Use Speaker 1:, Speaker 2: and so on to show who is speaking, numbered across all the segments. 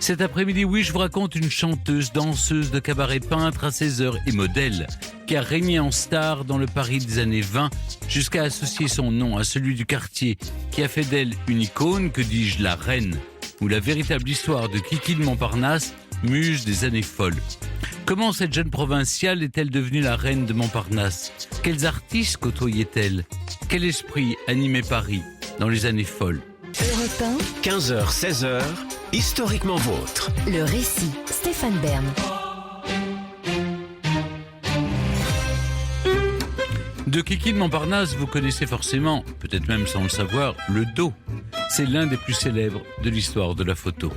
Speaker 1: Cet après-midi, oui, je vous raconte une chanteuse, danseuse de cabaret, peintre à 16 heures et modèle qui a régné en star dans le Paris des années 20 jusqu'à associer son nom à celui du quartier qui a fait d'elle une icône, que dis-je, la reine, ou la véritable histoire de Kiki de Montparnasse, muse des années folles. Comment cette jeune provinciale est-elle devenue la reine de Montparnasse? Quels artistes côtoyait-elle? Quel esprit animait Paris dans les années folles?
Speaker 2: Europe 1,
Speaker 3: 15h, 16h, historiquement vôtre.
Speaker 2: le récit, Stéphane Bern.
Speaker 1: De Kiki de Montparnasse, vous connaissez forcément, peut-être même sans le savoir, le dos. C'est l'un des plus célèbres de l'histoire de la photo.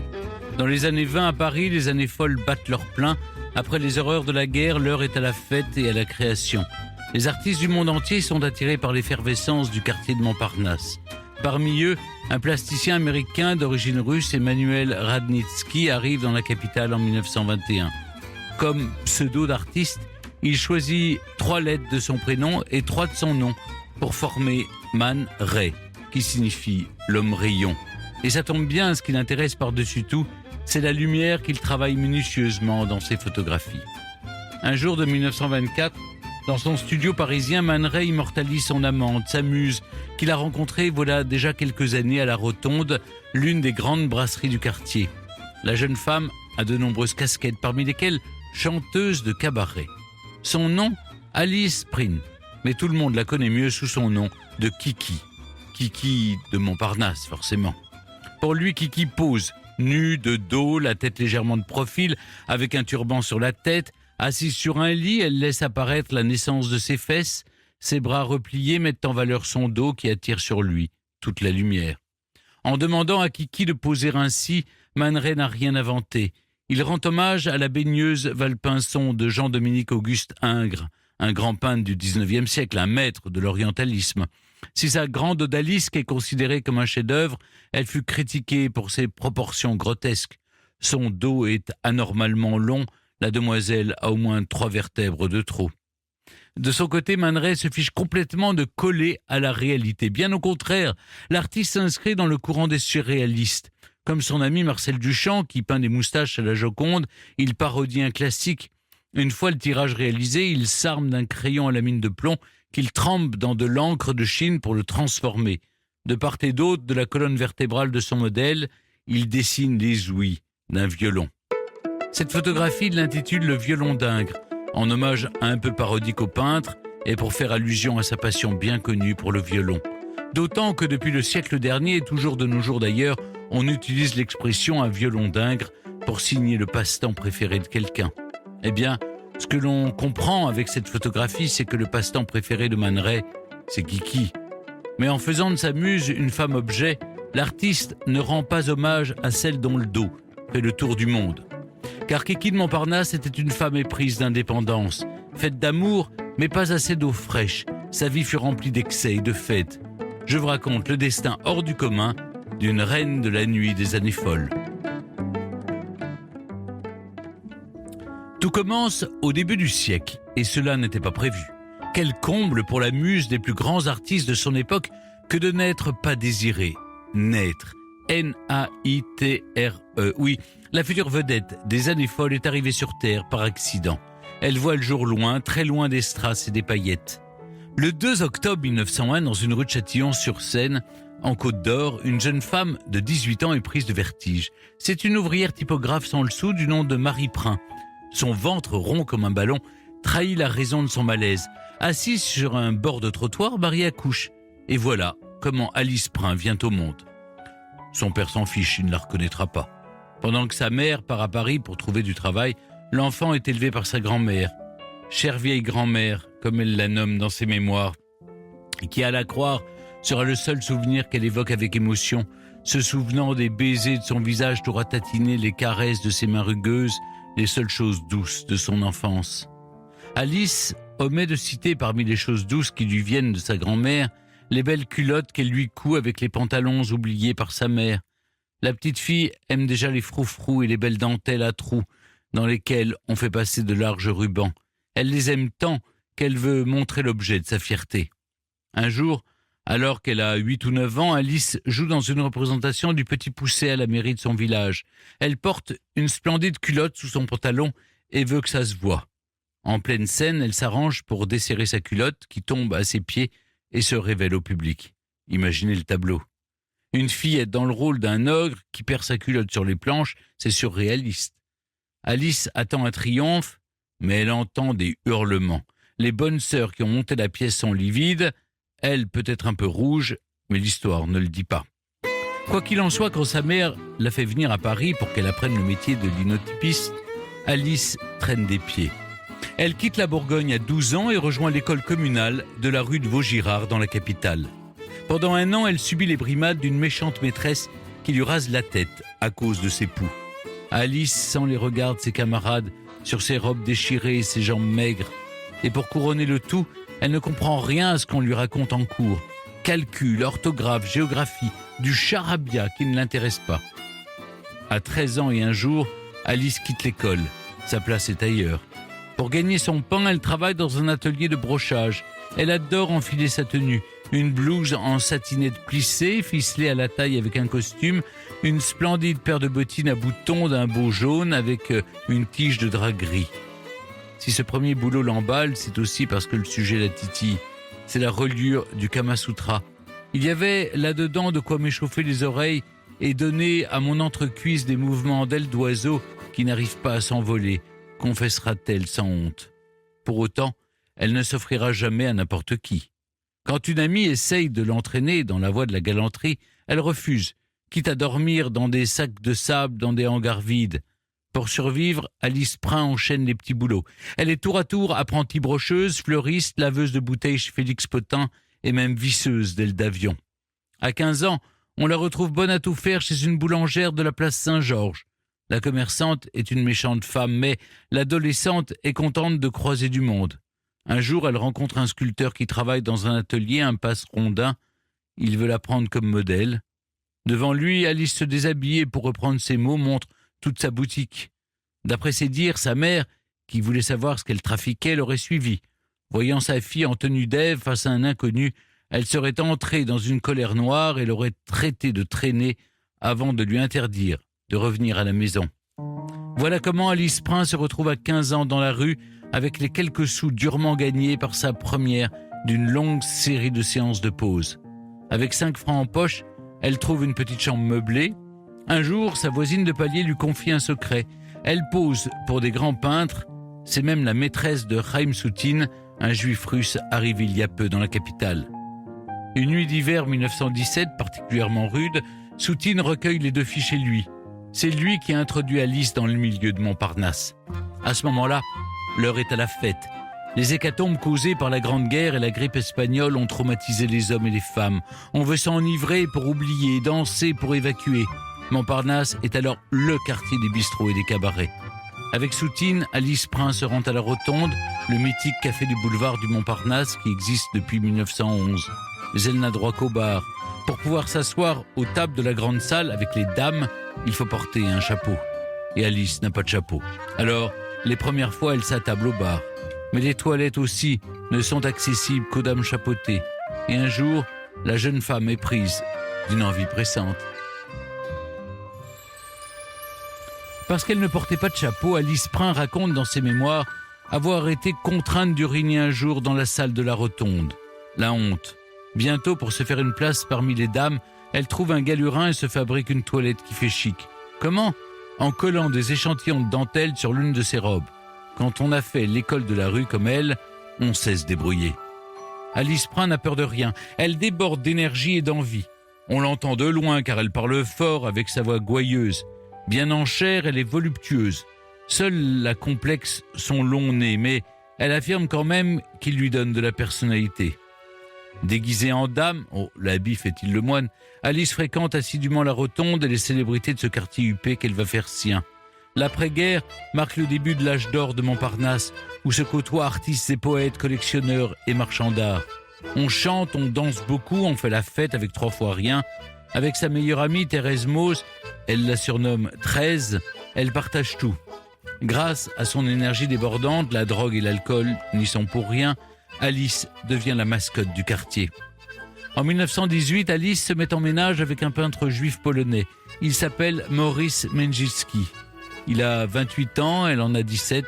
Speaker 1: Dans les années 20 à Paris, les années folles battent leur plein. Après les horreurs de la guerre, l'heure est à la fête et à la création. Les artistes du monde entier sont attirés par l'effervescence du quartier de Montparnasse. Parmi eux, un plasticien américain d'origine russe, Emmanuel Radnitsky, arrive dans la capitale en 1921. Comme pseudo d'artiste, il choisit 3 lettres de son prénom et 3 de son nom pour former Man Ray, qui signifie l'homme rayon. Et ça tombe bien, ce qui l'intéresse par-dessus tout, c'est la lumière qu'il travaille minutieusement dans ses photographies. Un jour de 1924, dans son studio parisien, Man Ray immortalise son amante, sa muse, qu'il a rencontrée voilà déjà quelques années à la Rotonde, l'une des grandes brasseries du quartier. La jeune femme a de nombreuses casquettes, parmi lesquelles chanteuse de cabaret. Son nom, Alice Prin, mais tout le monde la connaît mieux sous son nom de Kiki. Kiki de Montparnasse, forcément. Pour lui, Kiki pose, nue de dos, la tête légèrement de profil, avec un turban sur la tête. Assise sur un lit, elle laisse apparaître la naissance de ses fesses. Ses bras repliés mettent en valeur son dos qui attire sur lui toute la lumière. En demandant à Kiki de poser ainsi, Man Ray n'a rien inventé. Il rend hommage à la baigneuse Valpinson de Jean-Dominique Auguste Ingres, un grand peintre du XIXe siècle, un maître de l'orientalisme. Si sa grande odalisque est considérée comme un chef-d'œuvre, elle fut critiquée pour ses proportions grotesques. Son dos est anormalement long, la demoiselle a au moins 3 vertèbres de trop. De son côté, Man Ray se fiche complètement de coller à la réalité. Bien au contraire, l'artiste s'inscrit dans le courant des surréalistes. Comme son ami Marcel Duchamp, qui peint des moustaches à la Joconde, il parodie un classique. Une fois le tirage réalisé, il s'arme d'un crayon à la mine de plomb qu'il trempe dans de l'encre de Chine pour le transformer. De part et d'autre de la colonne vertébrale de son modèle, il dessine les ouïes d'un violon. Cette photographie, il l'intitule « Le violon d'Ingres », en hommage un peu parodique au peintre et pour faire allusion à sa passion bien connue pour le violon. D'autant que depuis le siècle dernier, et toujours de nos jours d'ailleurs, on utilise l'expression « un violon d'Ingres » pour signer le passe-temps préféré de quelqu'un. Eh bien, ce que l'on comprend avec cette photographie, c'est que le passe-temps préféré de Man Ray, c'est Kiki. Mais en faisant de sa muse une femme-objet, l'artiste ne rend pas hommage à celle dont le dos fait le tour du monde. Car Kiki de Montparnasse était une femme éprise d'indépendance, faite d'amour, mais pas assez d'eau fraîche. Sa vie fut remplie d'excès et de fêtes. Je vous raconte le destin hors du commun d'une reine de la nuit des années folles. Tout commence au début du siècle, et cela n'était pas prévu. Quel comble pour la muse des plus grands artistes de son époque que de n'être pas désiré. Naître. N-A-I-T-R-E. Oui, la future vedette des années folles est arrivée sur Terre par accident. Elle voit le jour loin, très loin des strass et des paillettes. Le 2 octobre 1901, dans une rue de Châtillon-sur-Seine, en Côte d'Or, une jeune femme de 18 ans est prise de vertige. C'est une ouvrière typographe sans le sou du nom de Marie Prin. Son ventre rond comme un ballon trahit la raison de son malaise. Assise sur un bord de trottoir, Marie accouche. Et voilà comment Alice Prin vient au monde. Son père s'en fiche, il ne la reconnaîtra pas. Pendant que sa mère part à Paris pour trouver du travail, l'enfant est élevé par sa grand-mère. Chère vieille grand-mère, comme elle la nomme dans ses mémoires, et qui, à la croire, sera le seul souvenir qu'elle évoque avec émotion, se souvenant des baisers de son visage tout ratatiné, les caresses de ses mains rugueuses, les seules choses douces de son enfance. Alice omet de citer parmi les choses douces qui lui viennent de sa grand-mère les belles culottes qu'elle lui coud avec les pantalons oubliés par sa mère. La petite fille aime déjà les froufrous et les belles dentelles à trous dans lesquelles on fait passer de larges rubans. Elle les aime tant qu'elle veut montrer l'objet de sa fierté. Un jour, Alors qu'elle a 8 ou 9 ans, Alice joue dans une représentation du Petit Poucet à la mairie de son village. Elle porte une splendide culotte sous son pantalon et veut que ça se voie. En pleine scène, elle s'arrange pour desserrer sa culotte qui tombe à ses pieds et se révèle au public. Imaginez le tableau. Une fillette dans le rôle d'un ogre qui perd sa culotte sur les planches, c'est surréaliste. Alice attend un triomphe, mais elle entend des hurlements. Les bonnes sœurs qui ont monté la pièce sont livides, elle peut être un peu rouge, mais l'histoire ne le dit pas. Quoi qu'il en soit, quand sa mère l'a fait venir à Paris pour qu'elle apprenne le métier de linotypiste, Alice traîne des pieds. Elle quitte la Bourgogne à 12 ans et rejoint l'école communale de la rue de Vaugirard dans la capitale. Pendant 1 an, elle subit les brimades d'une méchante maîtresse qui lui rase la tête à cause de ses poux. Alice sent les regards de ses camarades sur ses robes déchirées et ses jambes maigres. Et pour couronner le tout, elle ne comprend rien à ce qu'on lui raconte en cours. Calcul, orthographe, géographie, du charabia qui ne l'intéresse pas. À 13 ans et un jour, Alice quitte l'école. Sa place est ailleurs. Pour gagner son pain, elle travaille dans un atelier de brochage. Elle adore enfiler sa tenue. Une blouse en satinette plissée, ficelée à la taille avec un costume, une splendide paire de bottines à boutons d'un beau jaune avec une tige de drap gris. Si ce premier boulot l'emballe, c'est aussi parce que le sujet la titille. C'est la reliure du Kama Sutra. Il y avait là-dedans de quoi m'échauffer les oreilles et donner à mon entrecuisse des mouvements d'ailes d'oiseau qui n'arrivent pas à s'envoler, confessera-t-elle sans honte. Pour autant, elle ne s'offrira jamais à n'importe qui. Quand une amie essaye de l'entraîner dans la voie de la galanterie, elle refuse, quitte à dormir dans des sacs de sable dans des hangars vides. Pour survivre, Alice Prin enchaîne les petits boulots. Elle est tour à tour apprentie brocheuse, fleuriste, laveuse de bouteilles chez Félix Potin et même visseuse d'ailes d'avion. À 15 ans, on la retrouve bonne à tout faire chez une boulangère de la place Saint-Georges. La commerçante est une méchante femme, mais l'adolescente est contente de croiser du monde. Un jour, elle rencontre un sculpteur qui travaille dans un atelier, impasse Rondin. Il veut la prendre comme modèle. Devant lui, Alice se déshabille et, pour reprendre ses mots, montre toute sa boutique. D'après ses dires, sa mère, qui voulait savoir ce qu'elle trafiquait, l'aurait suivie. Voyant sa fille en tenue d'Ève face à un inconnu, elle serait entrée dans une colère noire et l'aurait traité de traînée avant de lui interdire de revenir à la maison. Voilà comment Alice Prin se retrouve à 15 ans dans la rue avec les quelques sous durement gagnés par sa première d'une longue série de séances de pause. Avec 5 francs en poche, elle trouve une petite chambre meublée. Un jour, sa voisine de palier lui confie un secret. Elle pose pour des grands peintres. C'est même la maîtresse de Chaim Soutine, un juif russe arrivé il y a peu dans la capitale. Une nuit d'hiver 1917, particulièrement rude, Soutine recueille les 2 filles chez lui. C'est lui qui a introduit Alice dans le milieu de Montparnasse. À ce moment-là, l'heure est à la fête. Les hécatombes causées par la Grande Guerre et la grippe espagnole ont traumatisé les hommes et les femmes. On veut s'enivrer pour oublier, danser pour évacuer. Montparnasse est alors le quartier des bistrots et des cabarets. Avec Soutine, Alice Prin se rend à la Rotonde, le mythique café du boulevard du Montparnasse qui existe depuis 1911. Mais elle n'a droit qu'au bar. Pour pouvoir s'asseoir aux tables de la grande salle avec les dames, il faut porter un chapeau. Et Alice n'a pas de chapeau. Alors, les premières fois, elle s'attable au bar. Mais les toilettes aussi ne sont accessibles qu'aux dames chapeautées. Et un jour, la jeune femme est prise d'une envie pressante. Parce qu'elle ne portait pas de chapeau, Alice Prin raconte dans ses mémoires avoir été contrainte d'uriner un jour dans la salle de la Rotonde. La honte. Bientôt, pour se faire une place parmi les dames, elle trouve un galurin et se fabrique une toilette qui fait chic. Comment ? En collant des échantillons de dentelle sur l'une de ses robes. Quand on a fait l'école de la rue comme elle, on sait se débrouiller. Alice Prin n'a peur de rien. Elle déborde d'énergie et d'envie. On l'entend de loin car elle parle fort avec sa voix gouailleuse. Bien en chair, elle est voluptueuse. Seule la complexe son long nez, mais elle affirme quand même qu'il lui donne de la personnalité. Déguisée en dame, l'habit fait-il le moine, Alice fréquente assidûment la Rotonde et les célébrités de ce quartier huppé qu'elle va faire sien. L'après-guerre marque le début de l'âge d'or de Montparnasse, où se côtoient artistes et poètes, collectionneurs et marchands d'art. On chante, on danse beaucoup, on fait la fête avec 3 fois rien. Avec sa meilleure amie Thérèse Mauss, elle la surnomme 13, elle partage tout. Grâce à son énergie débordante, la drogue et l'alcool n'y sont pour rien, Alice devient la mascotte du quartier. En 1918, Alice se met en ménage avec un peintre juif polonais. Il s'appelle Maurice Menjicki. Il a 28 ans, elle en a 17.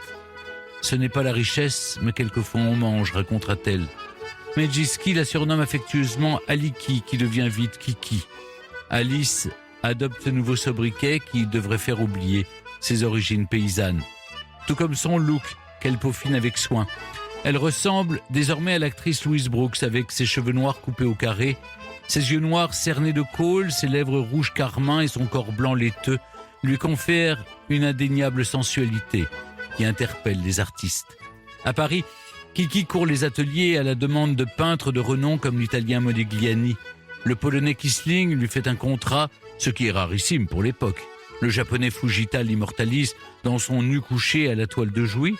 Speaker 1: Ce n'est pas la richesse, mais quelquefois on mange, racontera-t-elle. Menjicki la surnomme affectueusement Aliki, qui devient vite Kiki. Alice adopte ce nouveau sobriquet qui devrait faire oublier ses origines paysannes. Tout comme son look, qu'elle peaufine avec soin. Elle ressemble désormais à l'actrice Louise Brooks avec ses cheveux noirs coupés au carré, ses yeux noirs cernés de colle, ses lèvres rouges carmin et son corps blanc laiteux lui confèrent une indéniable sensualité qui interpelle les artistes. À Paris, Kiki court les ateliers à la demande de peintres de renom comme l'italien Modigliani. Le polonais Kissling lui fait un contrat, ce qui est rarissime pour l'époque. Le japonais Fujita l'immortalise dans son nu couché à la toile de Jouy.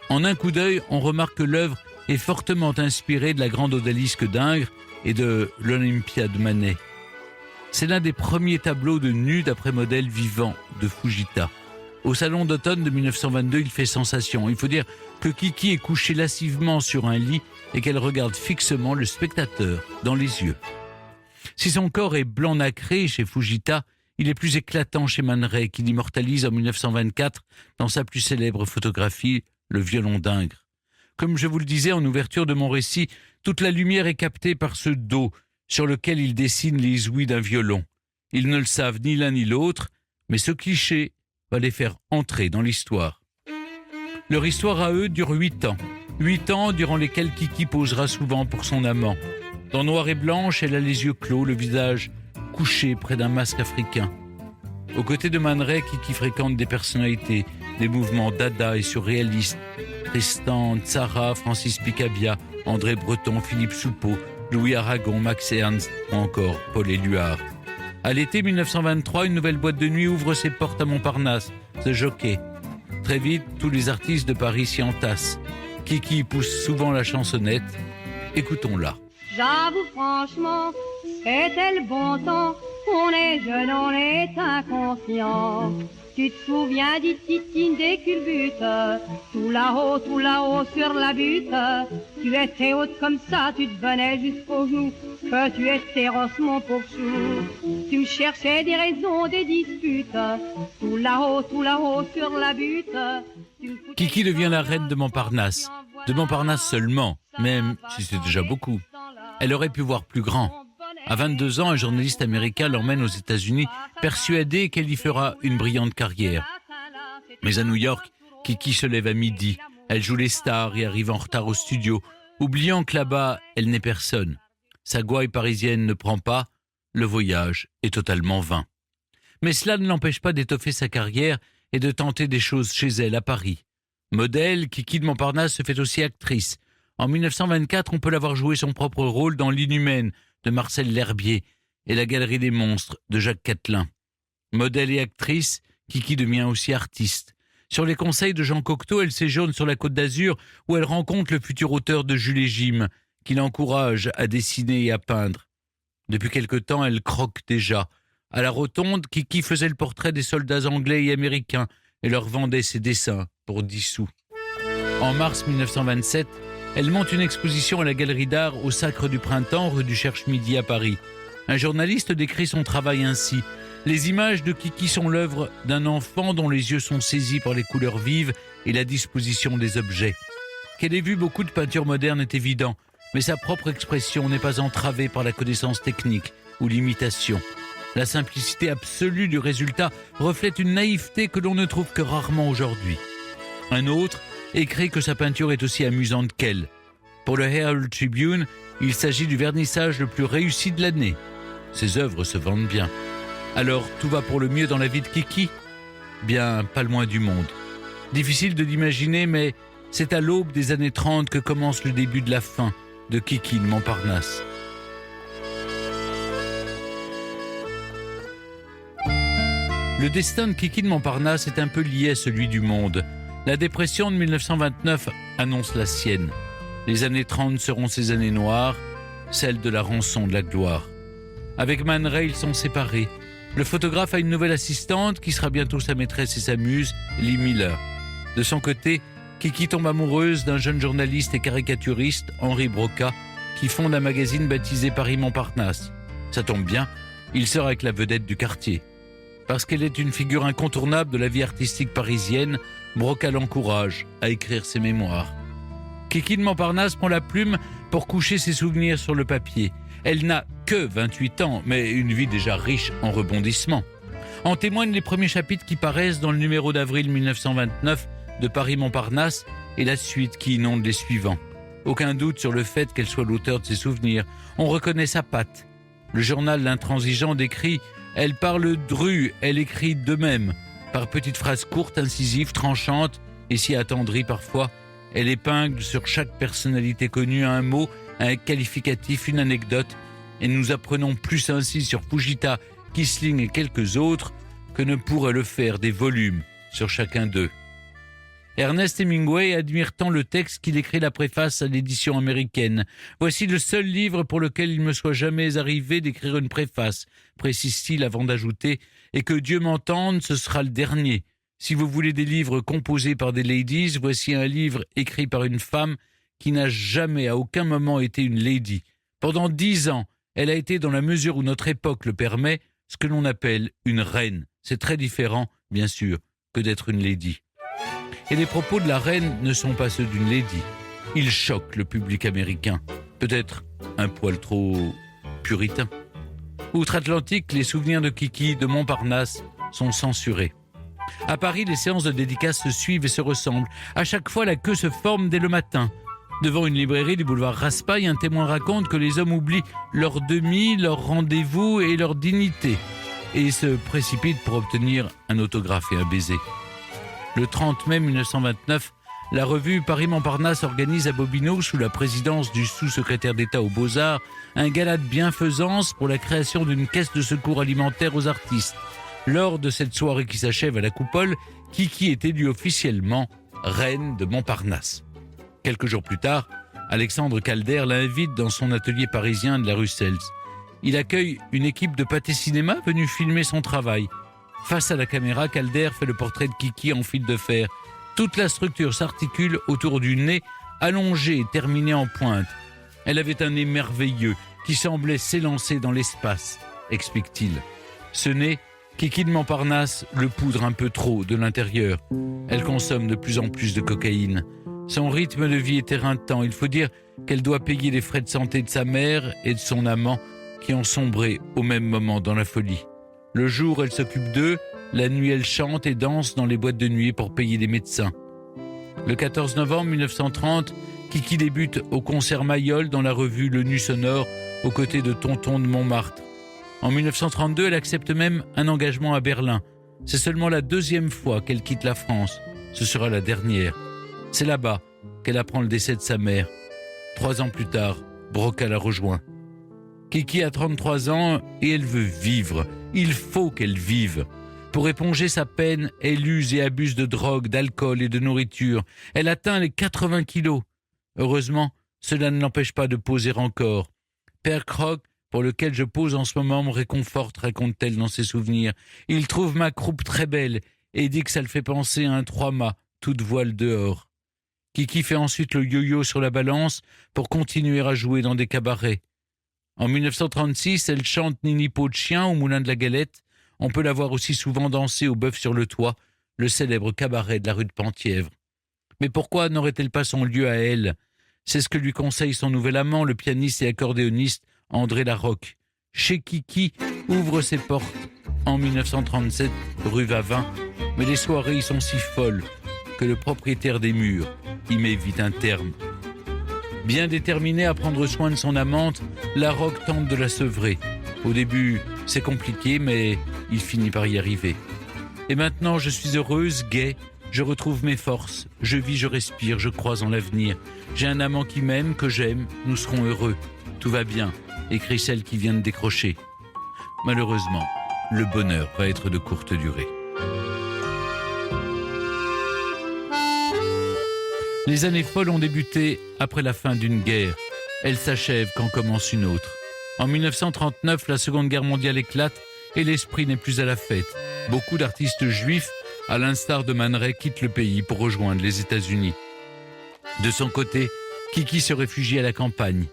Speaker 1: En un coup d'œil, on remarque que l'œuvre est fortement inspirée de la grande odalisque d'Ingres et de l'Olympia de Manet. C'est l'un des premiers tableaux de nus d'après modèle vivant de Fujita. Au salon d'automne de 1922, il fait sensation. Il faut dire que Kiki est couchée lascivement sur un lit et qu'elle regarde fixement le spectateur dans les yeux. Si son corps est blanc nacré chez Fujita, il est plus éclatant chez Man Ray, qui l'immortalise en 1924 dans sa plus célèbre photographie, Le violon d'Ingres. Comme je vous le disais en ouverture de mon récit, toute la lumière est captée par ce dos sur lequel il dessine les ouïes d'un violon. Ils ne le savent ni l'un ni l'autre, mais ce cliché va les faire entrer dans l'histoire. Leur histoire à eux dure 8 ans. 8 ans durant lesquels Kiki posera souvent pour son amant. Dans Noir et Blanche, elle a les yeux clos, le visage couché près d'un masque africain. Aux côtés de Man Ray, Kiki fréquente des personnalités, des mouvements dada et surréalistes. Tristan Tzara, Francis Picabia, André Breton, Philippe Soupeau, Louis Aragon, Max Ernst ou encore Paul Éluard. À l'été 1923, une nouvelle boîte de nuit ouvre ses portes à Montparnasse, The Jockey. Très vite, tous les artistes de Paris s'y entassent. Kiki pousse souvent la chansonnette. Écoutons-la.
Speaker 4: J'avoue franchement, c'était le bon temps. On est jeune, on est inconscient. Tu te souviens des titines des culbutes, tout là-haut sur la butte. Tu étais haute comme ça, tu te venais jusqu'aux genoux, que tu étais rosse mon pauvre chou. Tu me cherchais des raisons, des disputes, tout là-haut sur la butte.
Speaker 1: Kiki devient la reine de Montparnasse seulement, même si c'est déjà beaucoup. Elle aurait pu voir plus grand. À 22 ans, un journaliste américain l'emmène aux États-Unis, persuadé qu'elle y fera une brillante carrière. Mais à New York, Kiki se lève à midi. Elle joue les stars et arrive en retard au studio, oubliant que là-bas, elle n'est personne. Sa gouaille parisienne ne prend pas, le voyage est totalement vain. Mais cela ne l'empêche pas d'étoffer sa carrière et de tenter des choses chez elle à Paris. Modèle, Kiki de Montparnasse se fait aussi actrice. En 1924, on peut l'avoir joué son propre rôle dans L'Inhumaine de Marcel L'Herbier et La Galerie des Monstres de Jacques Catelin. Modèle et actrice, Kiki devient aussi artiste. Sur les conseils de Jean Cocteau, elle séjourne sur la Côte d'Azur où elle rencontre le futur auteur de Jules et Jim, qui l'encourage à dessiner et à peindre. Depuis quelque temps, elle croque déjà. À la Rotonde, Kiki faisait le portrait des soldats anglais et américains et leur vendait ses dessins pour 10 sous. En mars 1927, elle monte une exposition à la Galerie d'Art au Sacre du Printemps, rue du Cherche-Midi à Paris. Un journaliste décrit son travail ainsi. Les images de Kiki sont l'œuvre d'un enfant dont les yeux sont saisis par les couleurs vives et la disposition des objets. Qu'elle ait vu beaucoup de peintures modernes est évident, mais sa propre expression n'est pas entravée par la connaissance technique ou l'imitation. La simplicité absolue du résultat reflète une naïveté que l'on ne trouve que rarement aujourd'hui. Un autre écrit que sa peinture est aussi amusante qu'elle. Pour le Herald Tribune, il s'agit du vernissage le plus réussi de l'année. Ses œuvres se vendent bien. Alors, tout va pour le mieux dans la vie de Kiki ? Bien, pas le moins du monde. Difficile de l'imaginer, mais c'est à l'aube des années 30 que commence le début de la fin de Kiki de Montparnasse. Le destin de Kiki de Montparnasse est un peu lié à celui du monde. La dépression de 1929 annonce la sienne. Les années 30 seront ses années noires, celles de la rançon de la gloire. Avec Man Ray, ils sont séparés. Le photographe a une nouvelle assistante qui sera bientôt sa maîtresse et sa muse, Lee Miller. De son côté, Kiki tombe amoureuse d'un jeune journaliste et caricaturiste, Henri Broca, qui fonde un magazine baptisé Paris-Montparnasse. Ça tombe bien, il sort avec la vedette du quartier. Parce qu'elle est une figure incontournable de la vie artistique parisienne, Broca l'encourage à écrire ses mémoires. Kiki de Montparnasse prend la plume pour coucher ses souvenirs sur le papier. Elle n'a que 28 ans, mais une vie déjà riche en rebondissements. En témoignent les premiers chapitres qui paraissent dans le numéro d'avril 1929 de Paris-Montparnasse et la suite qui inonde les suivants. Aucun doute sur le fait qu'elle soit l'auteur de ses souvenirs. On reconnaît sa patte. Le journal L'Intransigeant décrit « Elle parle dru, elle écrit de même ». Par petites phrases courtes, incisives, tranchantes et si attendries parfois, elle épingle sur chaque personnalité connue un mot, un qualificatif, une anecdote, et nous apprenons plus ainsi sur Fujita, Kissling et quelques autres que ne pourraient le faire des volumes sur chacun d'eux. Ernest Hemingway admire tant le texte qu'il écrit la préface à l'édition américaine. Voici le seul livre pour lequel il me soit jamais arrivé d'écrire une préface, précise-t-il avant d'ajouter, et que Dieu m'entende, ce sera le dernier. Si vous voulez des livres composés par des ladies, voici un livre écrit par une femme qui n'a jamais à aucun moment été une lady. Pendant 10 ans, elle a été, dans la mesure où notre époque le permet, ce que l'on appelle une reine. C'est très différent, bien sûr, que d'être une lady. Et les propos de la reine ne sont pas ceux d'une lady. Ils choquent le public américain. Peut-être un poil trop puritain. Outre-Atlantique, les souvenirs de Kiki de Montparnasse sont censurés. À Paris, les séances de dédicaces se suivent et se ressemblent. À chaque fois, la queue se forme dès le matin. Devant une librairie du boulevard Raspail, un témoin raconte que les hommes oublient leur demi, leur rendez-vous et leur dignité et se précipitent pour obtenir un autographe et un baiser. Le 30 mai 1929, la revue Paris-Montparnasse organise à Bobino, sous la présidence du sous-secrétaire d'État aux Beaux-Arts, un gala de bienfaisance pour la création d'une caisse de secours alimentaire aux artistes. Lors de cette soirée qui s'achève à la Coupole, Kiki est élue officiellement reine de Montparnasse. Quelques jours plus tard, Alexandre Calder l'invite dans son atelier parisien de la rue Cels. Il accueille une équipe de pâté cinéma venue filmer son travail. Face à la caméra, Calder fait le portrait de Kiki en fil de fer. Toute la structure s'articule autour du nez, allongé et terminé en pointe. Elle avait un nez merveilleux qui semblait s'élancer dans l'espace, explique-t-il. Ce nez, Kiki de Montparnasse le poudre un peu trop de l'intérieur. Elle consomme de plus en plus de cocaïne. Son rythme de vie est éreintant. Il faut dire qu'elle doit payer les frais de santé de sa mère et de son amant qui ont sombré au même moment dans la folie. Le jour, elle s'occupe d'eux. La nuit, elle chante et danse dans les boîtes de nuit pour payer les médecins. Le 14 novembre 1930, Kiki débute au concert Mayol dans la revue Le Nu Sonore aux côtés de Tonton de Montmartre. En 1932, elle accepte même un engagement à Berlin. C'est seulement la 2e fois qu'elle quitte la France. Ce sera la dernière. C'est là-bas qu'elle apprend le décès de sa mère. 3 ans plus tard, Broca la rejoint. Kiki a 33 ans et elle veut vivre. Il faut qu'elle vive. Pour éponger sa peine, elle use et abuse de drogue, d'alcool et de nourriture. Elle atteint les 80 kilos. Heureusement, cela ne l'empêche pas de poser encore. Père Croc, pour lequel je pose en ce moment, me réconforte, raconte-t-elle dans ses souvenirs. Il trouve ma croupe très belle et dit que ça le fait penser à un 3-mâts, toute voile dehors. Kiki fait ensuite le yo-yo sur la balance pour continuer à jouer dans des cabarets. En 1936, elle chante Nini Peau de Chien au Moulin de la Galette. On peut la voir aussi souvent danser au Bœuf sur le Toit, le célèbre cabaret de la rue de Penthièvre. Mais pourquoi n'aurait-elle pas son lieu à elle ? C'est ce que lui conseille son nouvel amant, le pianiste et accordéoniste André Larocque. Chez Kiki ouvre ses portes en 1937, rue Vavin, mais les soirées y sont si folles que le propriétaire des murs y met vite un terme. Bien déterminé à prendre soin de son amante, Larocque tente de la sevrer. Au début, c'est compliqué, mais il finit par y arriver. Et maintenant, je suis heureuse, gaie, je retrouve mes forces, je vis, je respire, je crois en l'avenir. J'ai un amant qui m'aime, que j'aime, nous serons heureux. Tout va bien, écrit celle qui vient de décrocher. Malheureusement, le bonheur va être de courte durée. Les années folles ont débuté après la fin d'une guerre. Elles s'achèvent quand commence une autre. En 1939, la Seconde Guerre mondiale éclate et l'esprit n'est plus à la fête. Beaucoup d'artistes juifs, à l'instar de Man Ray, quittent le pays pour rejoindre les États-Unis. De son côté, Kiki se réfugie à la campagne.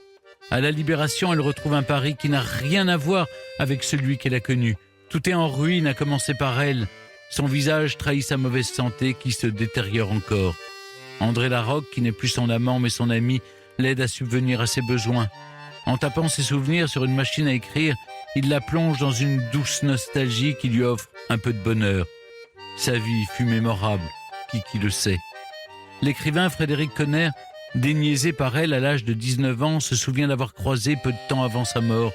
Speaker 1: À la Libération, elle retrouve un Paris qui n'a rien à voir avec celui qu'elle a connu. Tout est en ruine, à commencer par elle. Son visage trahit sa mauvaise santé qui se détériore encore. André Larocque, qui n'est plus son amant mais son ami, l'aide à subvenir à ses besoins. En tapant ses souvenirs sur une machine à écrire, il la plonge dans une douce nostalgie qui lui offre un peu de bonheur. Sa vie fut mémorable, qui le sait. L'écrivain Frédéric Conner, déniaisé par elle à l'âge de 19 ans, se souvient d'avoir croisé peu de temps avant sa mort.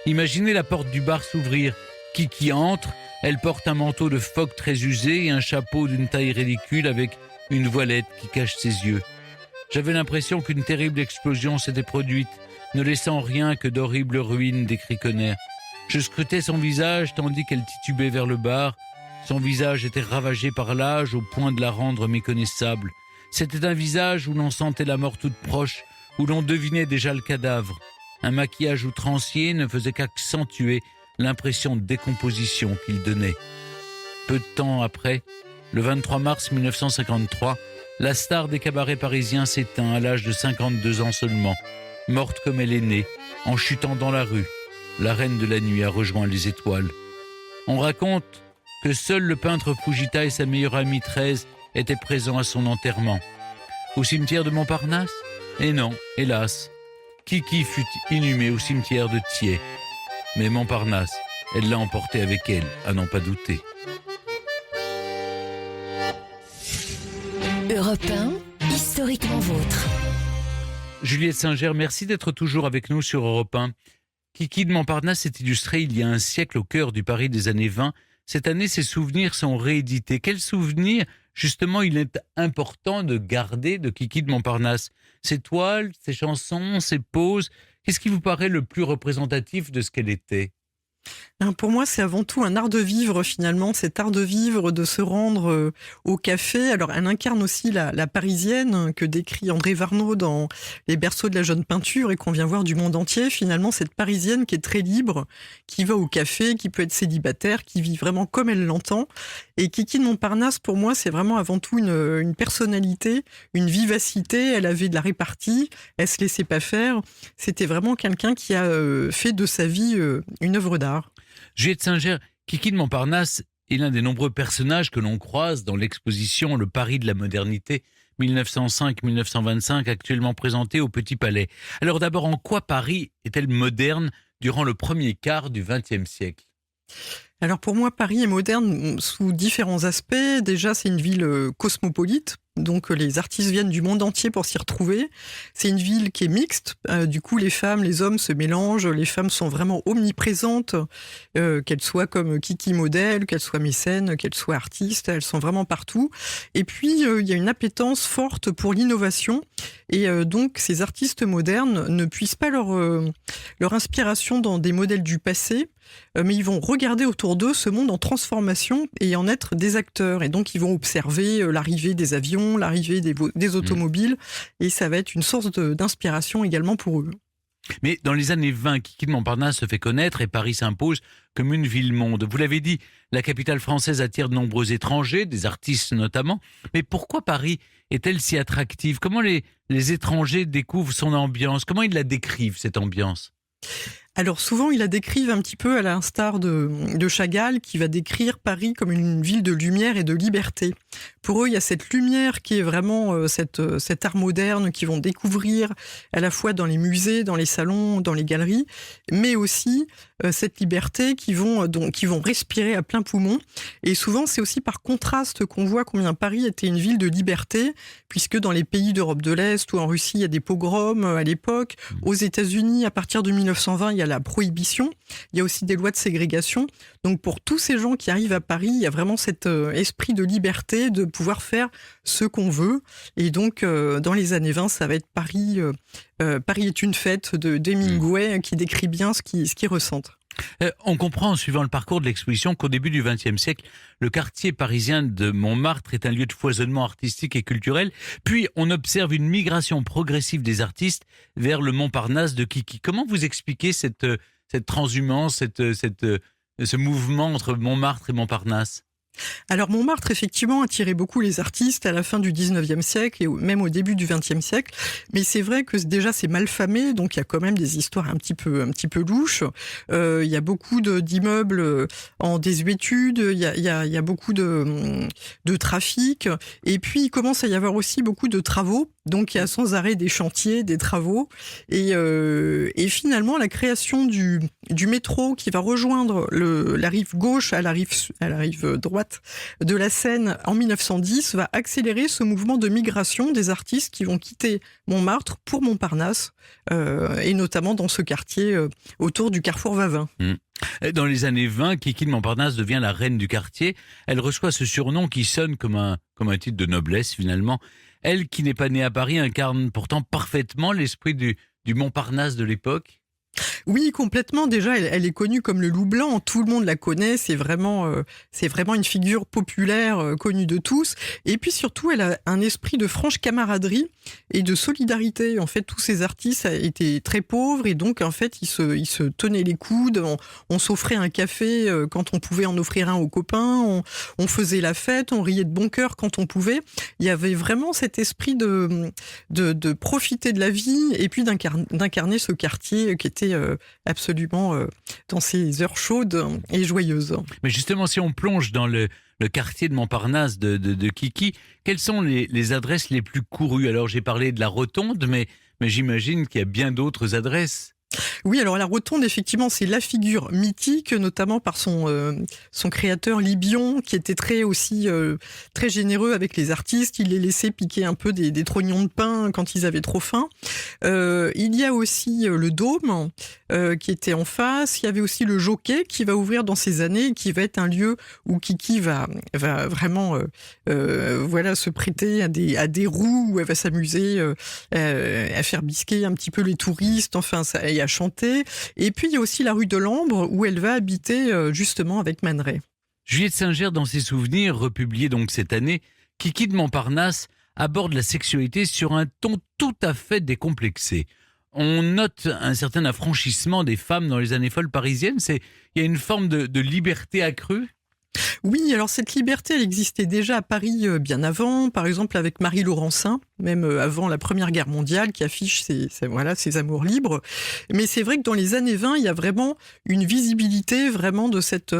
Speaker 1: Imaginez la porte du bar s'ouvrir. Kiki entre, elle porte un manteau de phoque très usé et un chapeau d'une taille ridicule avec une voilette qui cache ses yeux. J'avais l'impression qu'une terrible explosion s'était produite, ne laissant rien que d'horribles ruines, décrit Conner. Je scrutais son visage tandis qu'elle titubait vers le bar. Son visage était ravagé par l'âge au point de la rendre méconnaissable. C'était un visage où l'on sentait la mort toute proche, où l'on devinait déjà le cadavre. Un maquillage outrancier ne faisait qu'accentuer l'impression de décomposition qu'il donnait. Peu de temps après, le 23 mars 1953, la star des cabarets parisiens s'éteint à l'âge de 52 ans seulement. Morte comme elle est née, en chutant dans la rue, la reine de la nuit a rejoint les étoiles. On raconte que seul le peintre Fujita et sa meilleure amie Thérèse étaient présents à son enterrement. Au cimetière de Montparnasse ? Eh non, hélas. Kiki fut inhumée au cimetière de Thiers. Mais Montparnasse, elle l'a emporté avec elle, à n'en pas douter.
Speaker 2: Europe 1, historiquement vôtre.
Speaker 1: Juliette Singer, merci d'être toujours avec nous sur Europe 1. Kiki de Montparnasse s'est illustré il y a un siècle au cœur du Paris des années 20. Cette année, ses souvenirs sont réédités. Quels souvenirs, justement, il est important de garder de Kiki de Montparnasse ? Ses toiles, ses chansons, ses poses. Qu'est-ce qui vous paraît le plus représentatif de ce qu'elle était ?
Speaker 5: Pour moi, c'est avant tout un art de vivre, finalement, cet art de vivre, de se rendre au café. Alors, elle incarne aussi la parisienne que décrit André Varnaud dans Les berceaux de la jeune peinture et qu'on vient voir du monde entier. Finalement, cette parisienne qui est très libre, qui va au café, qui peut être célibataire, qui vit vraiment comme elle l'entend. Et Kiki de Montparnasse, pour moi, c'est vraiment avant tout une personnalité, une vivacité. Elle avait de la répartie, elle se laissait pas faire. C'était vraiment quelqu'un qui a fait de sa vie une œuvre d'art.
Speaker 1: Juliette Singer, Kiki de Montparnasse est l'un des nombreux personnages que l'on croise dans l'exposition Le Paris de la modernité 1905-1925 actuellement présentée au Petit Palais. Alors d'abord, en quoi Paris est-elle moderne durant le premier quart du XXe siècle ?
Speaker 5: Alors pour moi, Paris est moderne sous différents aspects. Déjà, c'est une ville cosmopolite. Donc les artistes viennent du monde entier pour s'y retrouver. C'est une ville qui est mixte. Du coup, les femmes, les hommes se mélangent. Les femmes sont vraiment omniprésentes, qu'elles soient comme Kiki modèle, qu'elles soient mécènes, qu'elles soient artistes. Elles sont vraiment partout. Et puis, il y a une appétence forte pour l'innovation. Et donc, ces artistes modernes ne puisent pas leur inspiration dans des modèles du passé, mais ils vont regarder autour d'eux ce monde en transformation et en être des acteurs. Et donc, ils vont observer l'arrivée des avions, l'arrivée des automobiles, et ça va être une source d'inspiration également pour eux.
Speaker 1: Mais dans les années 20, Kiki de Montparnasse se fait connaître et Paris s'impose comme une ville-monde. Vous l'avez dit, la capitale française attire de nombreux étrangers, des artistes notamment. Mais pourquoi Paris est-elle si attractive ? Comment les étrangers découvrent son ambiance ? Comment ils la décrivent, cette ambiance ?
Speaker 5: Alors souvent, ils la décrivent un petit peu à l'instar de Chagall, qui va décrire Paris comme une ville de lumière et de liberté. Pour eux, il y a cette lumière qui est vraiment cet art moderne qu'ils vont découvrir à la fois dans les musées, dans les salons, dans les galeries, mais aussi cette liberté qu'ils vont respirer à plein poumon. Et souvent, c'est aussi par contraste qu'on voit combien Paris était une ville de liberté, puisque dans les pays d'Europe de l'Est ou en Russie, il y a des pogroms à l'époque. Aux États-Unis, à partir de 1920, il y a la prohibition. Il y a aussi des lois de ségrégation. Donc pour tous ces gens qui arrivent à Paris, il y a vraiment cet esprit de liberté, de pouvoir faire ce qu'on veut. Et donc, dans les années 20, ça va être Paris. Paris est une fête d'Hemingway qui décrit bien ce qu'ils ressentent.
Speaker 1: On comprend en suivant le parcours de l'exposition qu'au début du XXe siècle, le quartier parisien de Montmartre est un lieu de foisonnement artistique et culturel. Puis on observe une migration progressive des artistes vers le Montparnasse de Kiki. Comment vous expliquez cette transhumance, ce mouvement entre Montmartre et Montparnasse ?
Speaker 5: Alors Montmartre, effectivement, attirait beaucoup les artistes à la fin du 19e siècle et même au début du 20e siècle. Mais c'est vrai que déjà c'est mal famé, donc il y a quand même des histoires un petit peu louches. Il y a beaucoup d'immeubles en désuétude, il y a beaucoup de trafic. Et puis il commence à y avoir aussi beaucoup de travaux. Donc il y a sans arrêt des chantiers, des travaux. Et finalement, la création du métro qui va rejoindre la rive gauche à la rive droite de la Seine en 1910 va accélérer ce mouvement de migration des artistes qui vont quitter Montmartre pour Montparnasse, et notamment dans ce quartier autour du carrefour Vavin.
Speaker 1: Dans les années 20, Kiki de Montparnasse devient la reine du quartier. Elle reçoit ce surnom qui sonne comme un titre de noblesse finalement. Elle, qui n'est pas née à Paris, incarne pourtant parfaitement l'esprit du Montparnasse de l'époque.
Speaker 5: Oui, complètement. Déjà, elle est connue comme le loup blanc. Tout le monde la connaît. C'est vraiment une figure populaire, connue de tous. Et puis surtout, elle a un esprit de franche camaraderie et de solidarité. En fait, tous ces artistes étaient très pauvres et donc, en fait, ils se tenaient les coudes. On s'offrait un café quand on pouvait en offrir un aux copains. On faisait la fête. On riait de bon cœur quand on pouvait. Il y avait vraiment cet esprit de profiter de la vie et puis d'incarner ce quartier qui était absolument dans ces heures chaudes et joyeuses.
Speaker 1: Mais justement, si on plonge dans le quartier de Montparnasse de Kiki, quelles sont les adresses les plus courues? Alors, j'ai parlé de la Rotonde, mais j'imagine qu'il y a bien d'autres adresses.
Speaker 5: Oui, alors la Rotonde, effectivement, c'est la figure mythique, notamment par son créateur Libion, qui était très généreux avec les artistes. Il les laissait piquer un peu des trognons de pain quand ils avaient trop faim. Il y a aussi le Dôme, qui était en face. Il y avait aussi le Jockey, qui va ouvrir dans ces années, qui va être un lieu où Kiki va vraiment se prêter à des roues, où elle va s'amuser à faire bisquer un petit peu les touristes, et à chanter. Et puis, il y a aussi la rue de l'Ambre, où elle va habiter justement avec Man Ray.
Speaker 1: Juliette Singer, dans ses souvenirs, republiés donc cette année, Kiki de Montparnasse aborde la sexualité sur un ton tout à fait décomplexé. On note un certain affranchissement des femmes dans les années folles parisiennes. Il y a une forme de liberté accrue.
Speaker 5: Oui, alors cette liberté, elle existait déjà à Paris bien avant, par exemple avec Marie Laurencin, même avant la Première Guerre mondiale, qui affiche ses amours libres. Mais c'est vrai que dans les années 20, il y a vraiment une visibilité vraiment de cette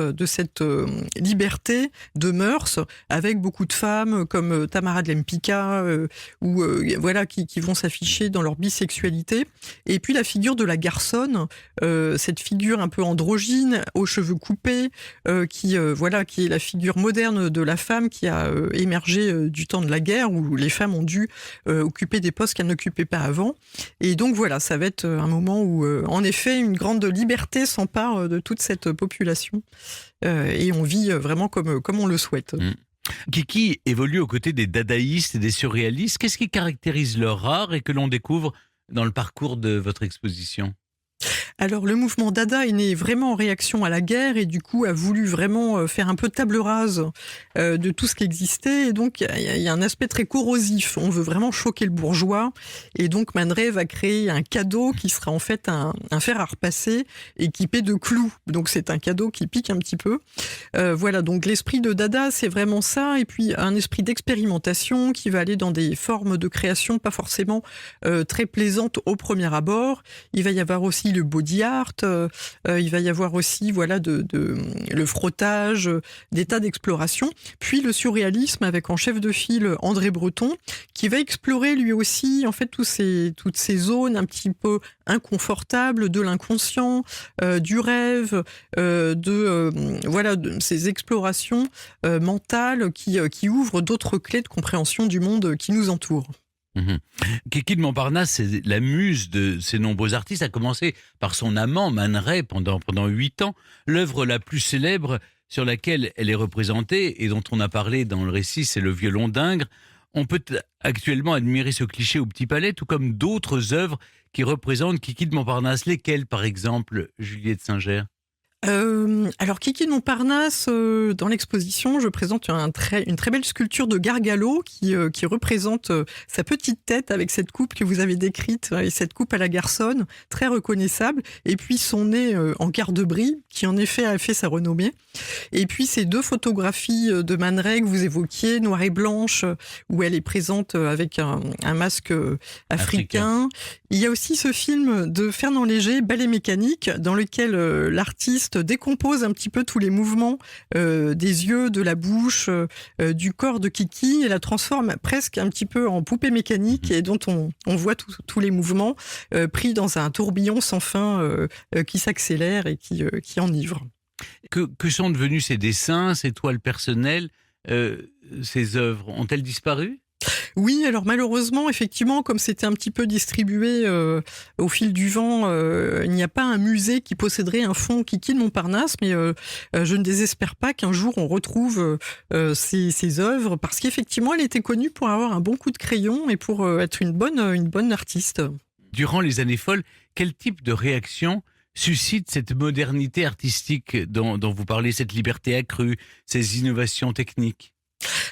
Speaker 5: liberté de mœurs, avec beaucoup de femmes comme Tamara de Lempicka, qui vont s'afficher dans leur bisexualité. Et puis la figure de la garçonne, cette figure un peu androgyne, aux cheveux coupés, qui est la figure moderne de la femme qui a émergé du temps de la guerre, où les femmes ont dû occuper des postes qu'elles n'occupaient pas avant. Et donc voilà, ça va être un moment où, en effet, une grande liberté s'empare de toute cette population. Et on vit vraiment comme on le souhaite.
Speaker 1: Kiki évolue aux côtés des dadaïstes et des surréalistes. Qu'est-ce qui caractérise leur art et que l'on découvre dans le parcours de votre exposition ?
Speaker 5: Alors le mouvement Dada est né vraiment en réaction à la guerre et du coup a voulu vraiment faire un peu table rase de tout ce qui existait. Et donc il y a un aspect très corrosif. On veut vraiment choquer le bourgeois. Et donc Man Ray va créer un cadeau qui sera en fait un fer à repasser équipé de clous. Donc c'est un cadeau qui pique un petit peu. Donc l'esprit de Dada, c'est vraiment ça. Et puis un esprit d'expérimentation qui va aller dans des formes de création pas forcément très plaisantes au premier abord. Il va y avoir aussi le body art, il va y avoir aussi le frottage, des tas d'explorations, puis le surréalisme avec en chef de file André Breton, qui va explorer lui aussi en fait toutes ces zones un petit peu inconfortables de l'inconscient, du rêve, de ces explorations mentales qui ouvrent d'autres clés de compréhension du monde qui nous entoure.
Speaker 1: Kiki de Montparnasse, c'est la muse de ces nombreux artistes, a commencé par son amant Man Ray pendant 8 ans. L'œuvre la plus célèbre sur laquelle elle est représentée et dont on a parlé dans le récit, c'est le violon d'Ingres. On peut actuellement admirer ce cliché au Petit Palais, tout comme d'autres œuvres qui représentent Kiki de Montparnasse. Lesquelles, par exemple, Juliette Singer ?
Speaker 5: Alors Kiki de Montparnasse, dans l'exposition, je présente une très belle sculpture de Gargalo qui représente sa petite tête avec cette coupe que vous avez décrite, et cette coupe à la garçonne, très reconnaissable, et puis son nez en garde-brie, qui en effet a fait sa renommée. Et puis ces 2 photographies de Man Ray que vous évoquiez, noire et blanche, où elle est présente avec un masque africain. Il y a aussi ce film de Fernand Léger, Ballet mécanique, dans lequel l'artiste décompose un petit peu tous les mouvements des yeux, de la bouche, du corps de Kiki, et la transforme presque un petit peu en poupée mécanique, et dont on voit tous les mouvements pris dans un tourbillon sans fin qui s'accélère et qui enivre.
Speaker 1: Que sont devenus ces dessins, ces toiles personnelles, ces œuvres? Ont-elles disparu?
Speaker 5: Oui, alors malheureusement, effectivement, comme c'était un petit peu distribué au fil du vent, il n'y a pas un musée qui posséderait un fonds Kiki de Montparnasse, mais je ne désespère pas qu'un jour on retrouve ces œuvres, parce qu'effectivement, elle était connue pour avoir un bon coup de crayon et pour être une bonne artiste.
Speaker 1: Durant les années folles, quel type de réaction suscite cette modernité artistique dont vous parlez, cette liberté accrue, ces innovations techniques?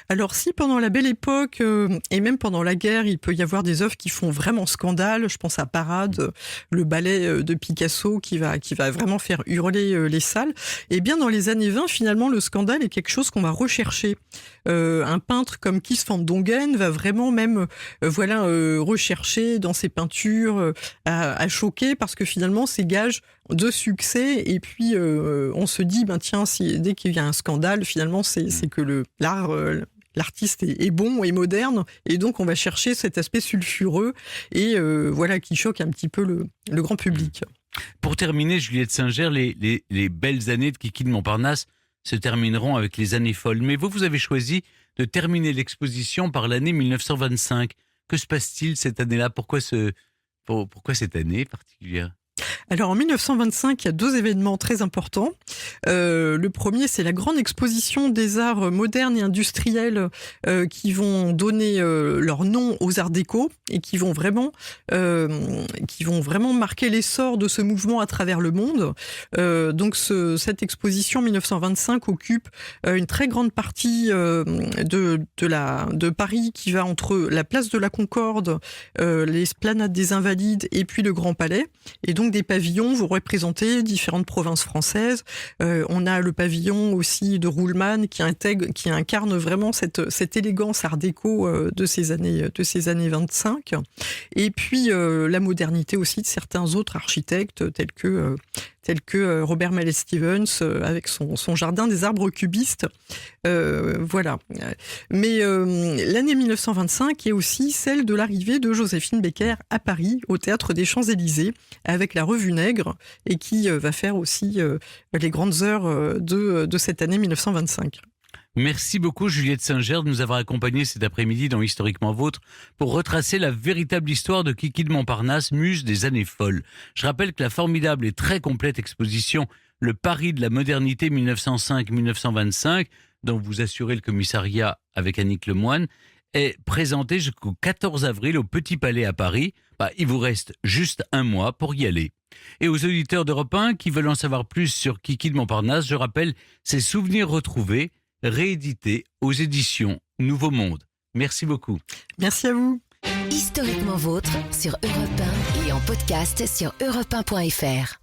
Speaker 5: Alors si pendant la Belle Époque et même pendant la guerre, il peut y avoir des œuvres qui font vraiment scandale, je pense à Parade, le ballet de Picasso qui va vraiment faire hurler les salles, et bien dans les années 20, finalement, le scandale est quelque chose qu'on va rechercher. Un peintre comme Kees van Dongen va vraiment même rechercher dans ses peintures à choquer, parce que finalement c'est gage de succès, et puis on se dit tiens, dès qu'il y a un scandale, finalement c'est que l'artiste est bon et moderne, et donc on va chercher cet aspect sulfureux et qui choque un petit peu le grand public.
Speaker 1: Pour terminer, Juliette Singer, les belles années de Kiki de Montparnasse se termineront avec les années folles. Mais vous avez choisi de terminer l'exposition par l'année 1925. Que se passe-t-il cette année-là? Pourquoi cette année particulière?
Speaker 5: Alors en 1925, il y a 2 événements très importants. Le premier, c'est la grande exposition des arts modernes et industriels qui vont donner leur nom aux arts déco, et qui vont vraiment marquer l'essor de ce mouvement à travers le monde. Donc cette exposition 1925 occupe une très grande partie de Paris, qui va entre la place de la Concorde, l'esplanade des Invalides et puis le Grand Palais. Et donc des pavillons vont représenter différentes provinces françaises. On a le pavillon aussi de Ruhlmann qui incarne vraiment cette élégance art déco de ces années 25. Et puis la modernité aussi de certains autres architectes tels que Robert Mallet Stevens avec son jardin des arbres cubistes. Mais l'année 1925 est aussi celle de l'arrivée de Joséphine Baker à Paris, au Théâtre des Champs-Élysées, avec la Revue Nègre, et qui va faire aussi les grandes heures de cette année 1925.
Speaker 1: Merci beaucoup Juliette Singer de nous avoir accompagnés cet après-midi dans Historiquement Vôtre pour retracer la véritable histoire de Kiki de Montparnasse, muse des années folles. Je rappelle que la formidable et très complète exposition Le Paris de la modernité 1905-1925, dont vous assurez le commissariat avec Annick Lemoine, est présentée jusqu'au 14 avril au Petit Palais à Paris. Il vous reste juste un mois pour y aller. Et aux auditeurs d'Europe 1 qui veulent en savoir plus sur Kiki de Montparnasse, je rappelle ses souvenirs retrouvés, réédité aux éditions Nouveau Monde. Merci beaucoup.
Speaker 5: Merci à vous.
Speaker 2: Historiquement Vôtre sur Europe 1 et en podcast sur europe1.fr.